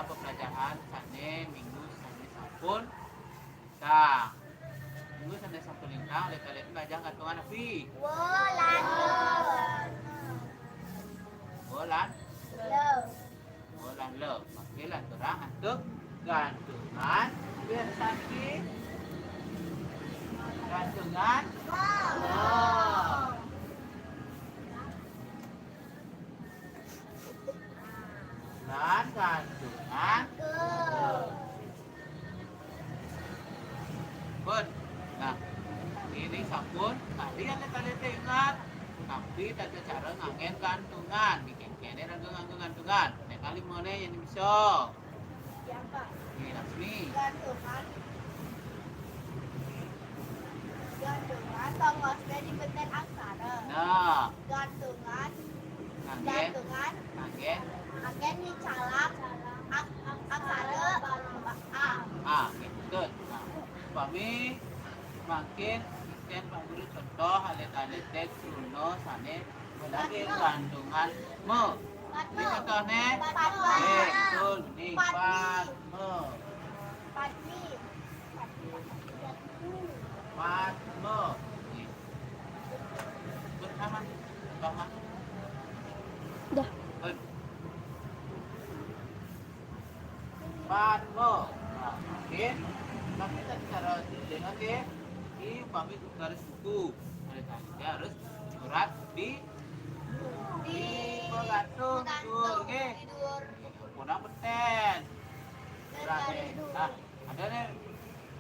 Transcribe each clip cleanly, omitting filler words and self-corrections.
pembelajaran sane minggu sane sampun. Nah, minggu sane sampun lintang kalian belajar gantungan api. Bolan le. Makilan terang antuk gantungan biar sakit. Gantungan. Oh. Dan gantungan. Pun. Nah, ini sampun. Tadi kalian ingat. Tapi tadi cara ngangen gantungan. Bikin kene nganggo gantungan. Nek kali mana yang bisa. Ya, Pak. Ini Lasmi. Gantungan tongosnya di beten aksara. Nah, Gantungan ngangen di calak aksara A. Ah, gitu. Nah, kami makin ikan Pak Guru contoh alit-alit tek Bruno sane lagi gantungan me. Ini contohnya betul nih patme. Patme. Nih. Bersama contohnya. Dah. Patme. Nah, oke. Tapi tadi cara dengan dia ini kami garis buku. Ada harus surat di gantung dur, oke. Punah peten. Nah, ada nih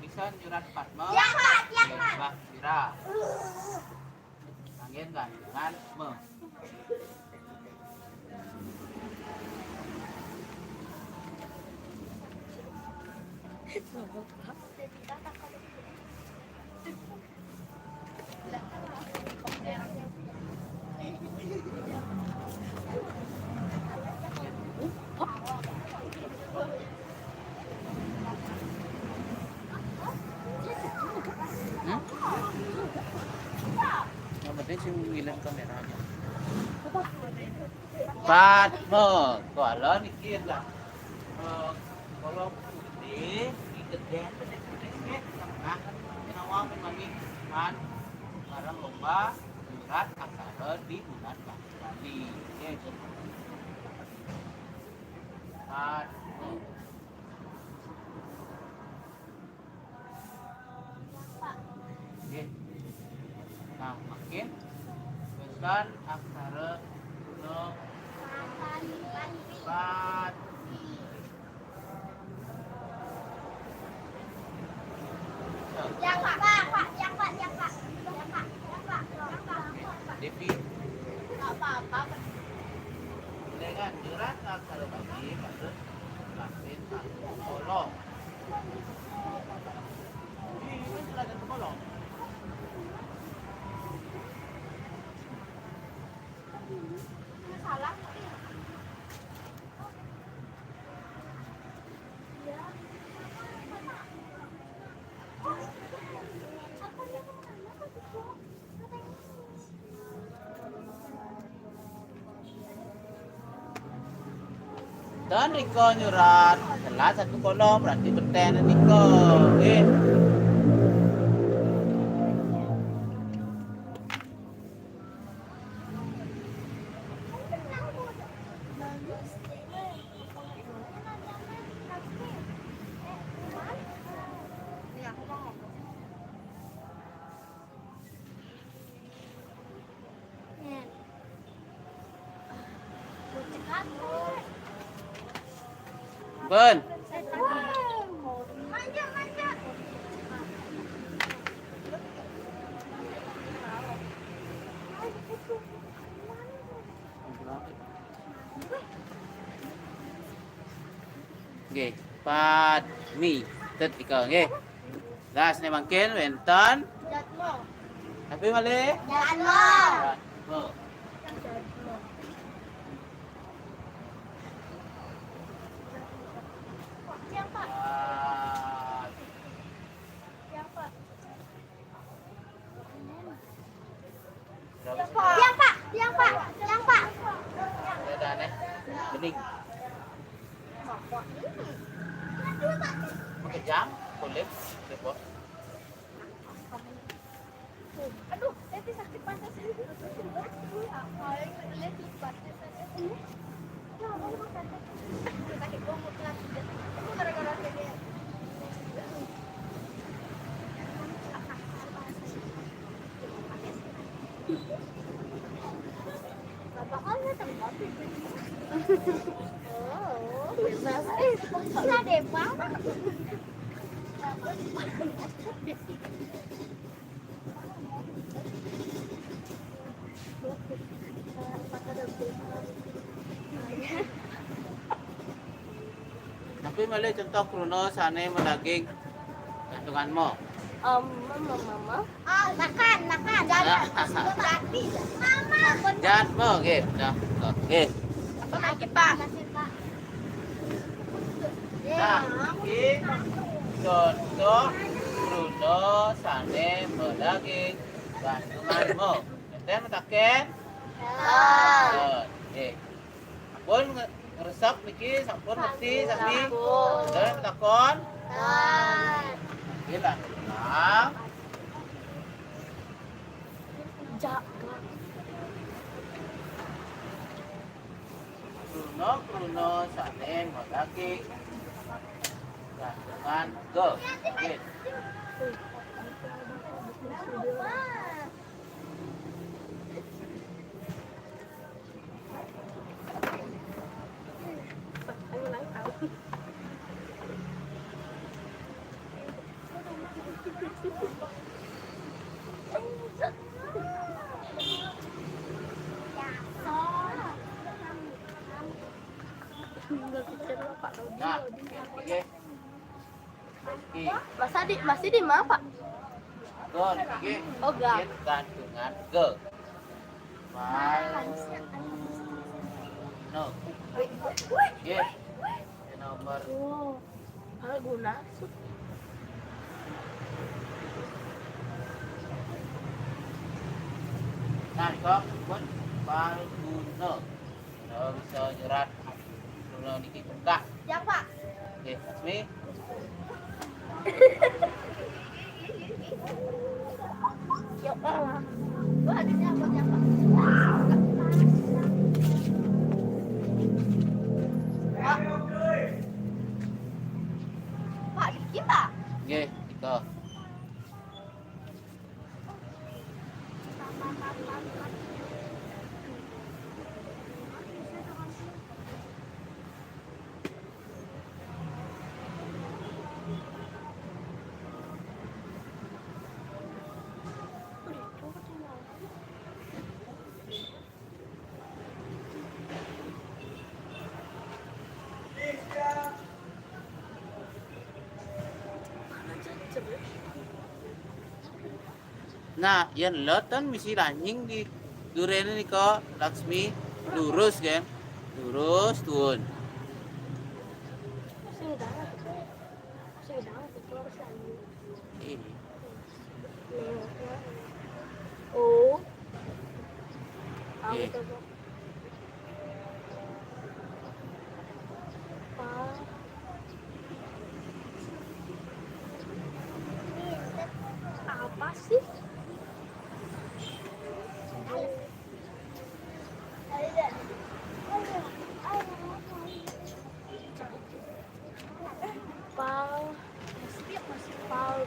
bisa nyurat Patme. Ya, Pak. Bah, Bira. Angin gantungan me. Yang penting sih ngilang kameranya. Patme, kalau mikir lah. Kalau putih, gede, nah, ini awal kami kan sekarang lomba surat aksara di bulan Bali. Oke. Patme. Oke. Nah, makin pesan aksara no pat. Yang Pak. Devi Enggak apa-apa. dengan surat aksara Bali harus lakuin kolom. Ini surat kolom. Salah. Dan Riko nyurat setelah satu kolom berarti beten Riko. Ben. Nggih, padmi tet ika nggih. Gas ne mangken wenten. Jatmo. Tapi malih. Jatmo. Jatmo. Siapa? Siapa? Yang Pak. Ada aneh. Bening. Pak. Makejang, kulit, repot. Aduh, Leti sakit pantat saya. Apa yang Leti pantat saya? Ya, mau makan. Sakit gomot lagi. Itu gara-gara saya. Bakalnya tempat. Oh, bebas. Gila deh, Bang. Tapi mali contoh krono sana melaging gantungan mo. Mama. Ah, makan. Jangan. Mama. Jangan mo, gitu. Nah, oke. Apa lagi, Pak? Pak. Nah, ini contoh krono sana melaging gantungan mo. Ente mataken? Oke. Pun ngeresap niki sampun ngerti sami. Dan takon. Gila. Nah, Jaga. Bruno sane modaki gantungan go. Oke. Anh lấy tao. Nah, oke. Oke. Masih di mana, Pak? Go, oke. Oh, gak. Gantungan go. No. Oke. Nomor Oh, hal guna. nah, kok pun Palguno. Kalau bisa nyerat Bruno niki buka. Yang, Pak. Oke, Asmi. Ya Allah. Wah, ada buat yang, Pak. Pak, dikit, Pak. Oke, ito. Nah, yan lotan misi lanying di duren ini kok Laksmi lurus kan, lurus tuun. Ini. Oh. Oke. Apa sih? Pal. Masih pal.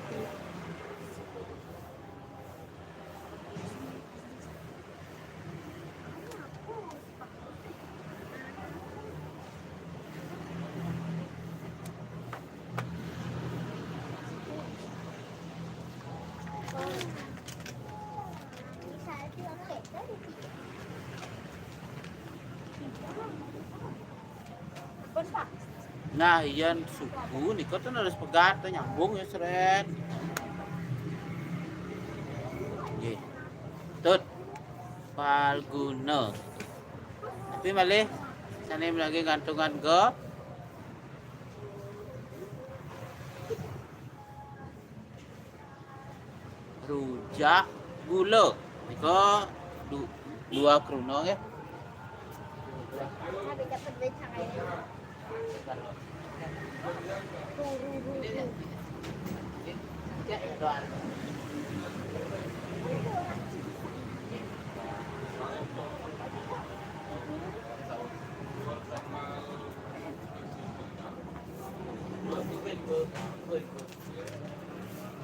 Nah, iyan suku nih kok tuh harus pegat tuh nyambung ya seret. Oke. Tut. Palguno. Tapi malih sana lagi gantungan go. Rujak gula. Niko dua krono ya. Sabi dapat din sa kayo. Ini dia. Ya, doan.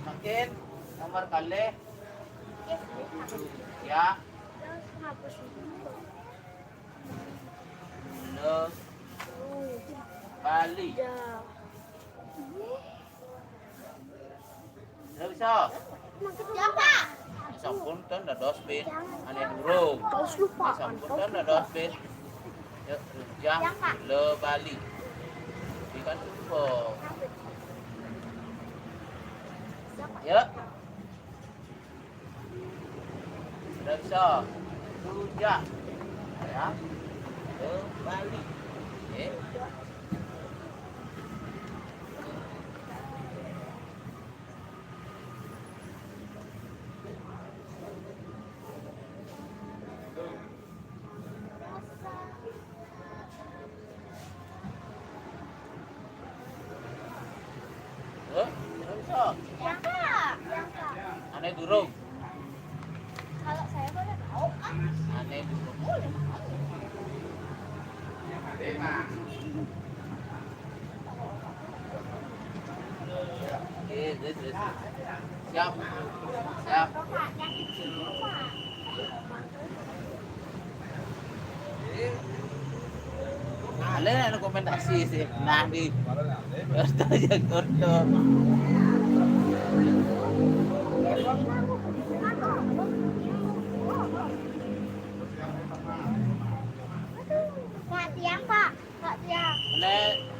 Makin nomor kali ya Hapus dulu. le Bali. Ya. Tidak bisa. Ya, Pak. Sampun ten dados bin ane durung. Terus lupa. Sampun ten dados bin. Ya, jam le Bali. Ikan cukup. Ya. Sudah bisa. Rujak. Ya. Le Bali. Okey. Sudah bisa. Ya, Pak. Ya, Pak. Ane durung. Kalau saya boleh tahu, Ane durung. This. Siap. Siap. Alin ada rekomendasi sih. Nah di Orto yang Orto. Kak Tiang, Pak. Kak Tiang.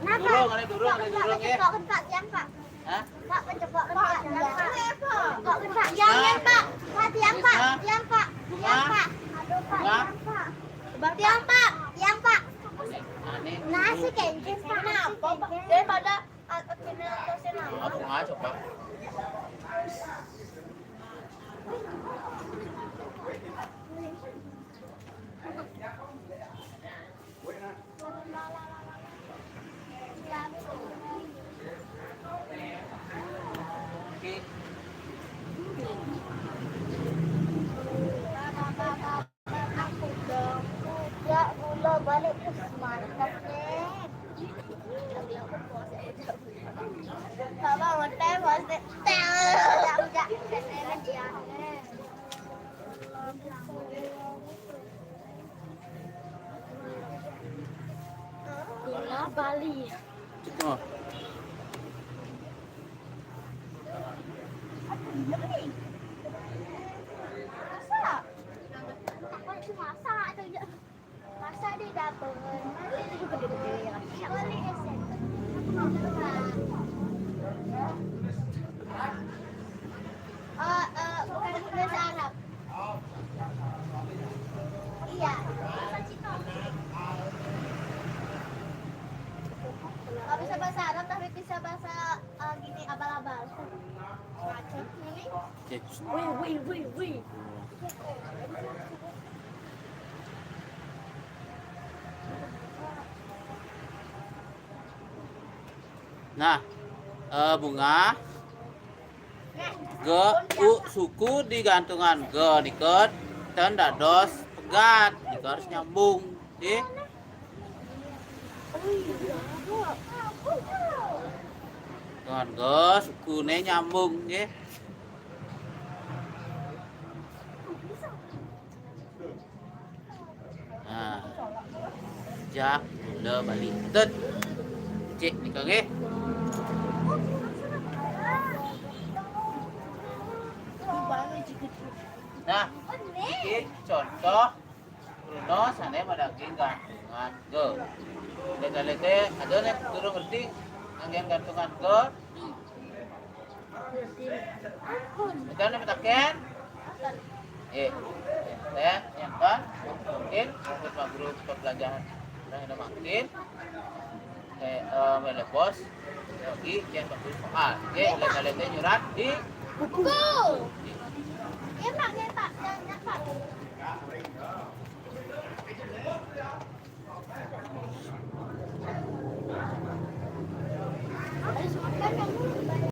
Ane durung ya. Kak Kak Tiang, Pak. Hah? Kak pencoba Kak Tiang, Pak. Kak Kak Tiang, ya, Pak. Kak Tiang, Pak. Tiang, Pak. Tiang, Pak. Aduh, Pak. Tiang, Pak. Tiang, Pak. Tiang, Pak. Ane. Nasi kencing, Pak. Kenapa, Pak? Daripada kena tosin Aku nggak coba. Oke. Aku dong. Udah, gula balik ke mantap deh. Bapak ngetem pasti udah dia. Gula Bali. Oh. Masak. Apa itu masak atau enggak? Masak di dapur. Itu juga gede-gede ya. Boleh esen. Bukan bahasa Arab. Iya. Nggak bisa bahasa Arab tapi bisa bahasa gini abal-abal. Macam ini. Wih. Nah, bunga G U suku digantungan G diket ten dados pegat diket harus nyambung di dengan G sukune nyambung nggih. Nah, jak le Bali tet cik nika nggih. Nah, ini contoh Bruno sana madaging gantungan G. Lete ada nih turun ngerti angin gantungan G. Kita nih metaken. Saya yang kan mungkin untuk guru pembelajaran dan ada makin melepos lagi yang bagus soal. Oke, lete nyurat di Buku. Iya Pak, jangan Pak. Kan kamu